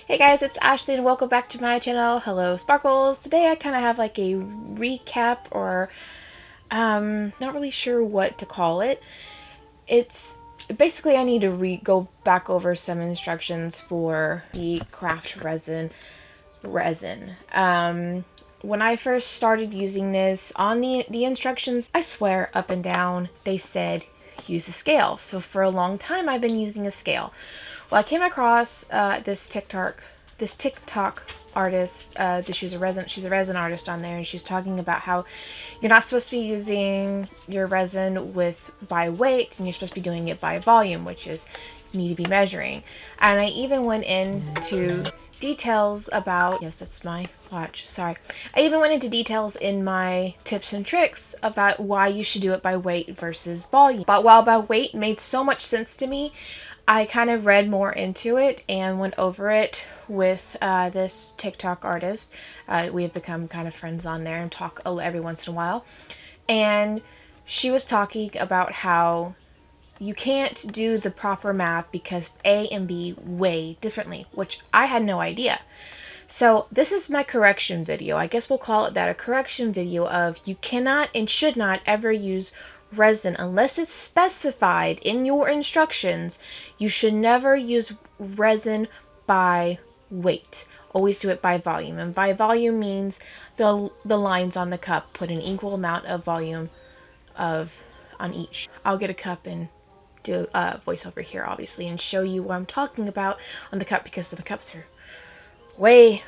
Hey guys, it's Ashley and welcome back to my channel, Hello Sparkles. Today I kind of have like a recap or not really sure what to call it. It's basically I need to go back over some instructions for the craft resin. When I first started using this on the instructions, I swear up and down they said use a scale. So for a long time I've been using a scale. Well, I came across this TikTok artist. She's a resin artist on there, and she's talking about how you're not supposed to be using your resin by weight, and you're supposed to be doing it by volume, which is you need to be measuring. And I even went into details about, yes, that's my watch, sorry. I even went into details in my tips and tricks about why you should do it by weight versus volume. But while by weight made so much sense to me, I kind of read more into it and went over it with this TikTok artist. We have become kind of friends on there and talk every once in a while. And she was talking about how you can't do the proper math because A and B weigh differently, which I had no idea. So this is my correction video. I guess we'll call it that, a correction video of you cannot and should not ever use resin unless it's specified in your instructions. You should never use resin by weight. Always do it by volume, and by volume means the lines on the cup put an equal amount of volume on each. I'll get a cup and do a voiceover here obviously and show you what I'm talking about on the cup, because the cups are way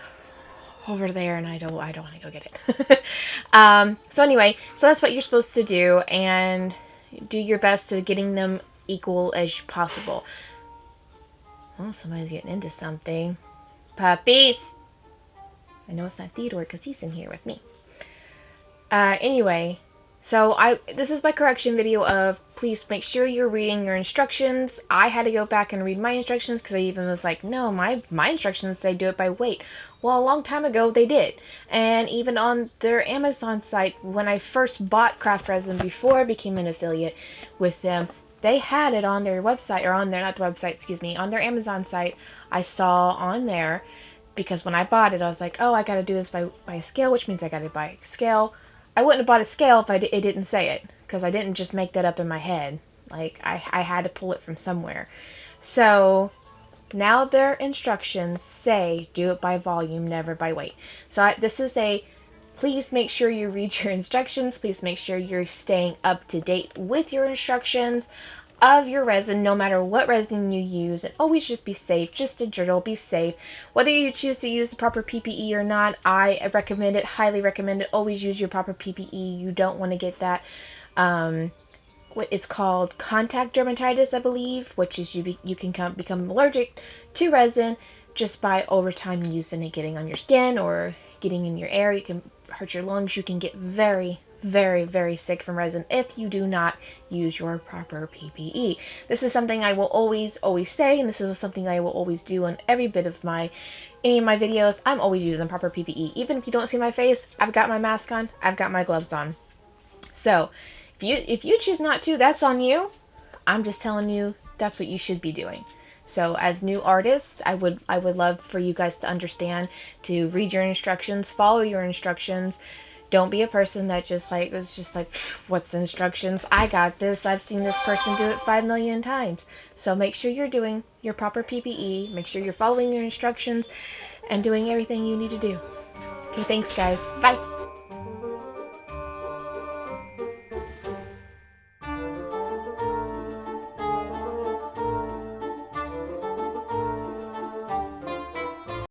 over there and I don't want to go get it. So anyway, so that's what you're supposed to do, and do your best to getting them equal as possible. Oh, somebody's getting into something. Puppies! I know it's not Theodore because he's in here with me. Anyway, so this is my correction video of please make sure you're reading your instructions. I had to go back and read my instructions because I even was like, no, my instructions say do it by weight. Well, a long time ago they did. And even on their Amazon site, when I first bought craft resin before I became an affiliate with them, they had it on their website, or on their, not the website, excuse me, on their Amazon site. I saw on there, because when I bought it, I was like, oh, I got to do this by a scale, which means I got to buy a scale. I wouldn't have bought a scale if it didn't say it, because I didn't just make that up in my head. Like, I had to pull it from somewhere. So now their instructions say do it by volume, never by weight. So this is please make sure you read your instructions. Please make sure you're staying up to date with your instructions of your resin, no matter what resin you use, and always just be safe. Just a journal, be safe. Whether you choose to use the proper PPE or not, I recommend it, highly recommend it. Always use your proper PPE. You don't want to get that, what it's called, contact dermatitis, I believe, which is you can become allergic to resin just by over time using it, getting on your skin or getting in your air. You can hurt your lungs. You can get very, very, very sick from resin if you do not use your proper PPE. This is something I will always say, and this is something I will always do on any of my videos. I'm always using the proper PPE. Even if you don't see my face, I've got my mask on, I've got my gloves on. So if you choose not to, that's on you. I'm just telling you that's what you should be doing. So as new artists, I would love for you guys to understand, to read your instructions, follow your instructions. Don't be a person that just like was just like, what's instructions? I got this. I've seen this person do it 5 million times. So make sure you're doing your proper PPE. Make sure you're following your instructions and doing everything you need to do. Okay, thanks guys. Bye.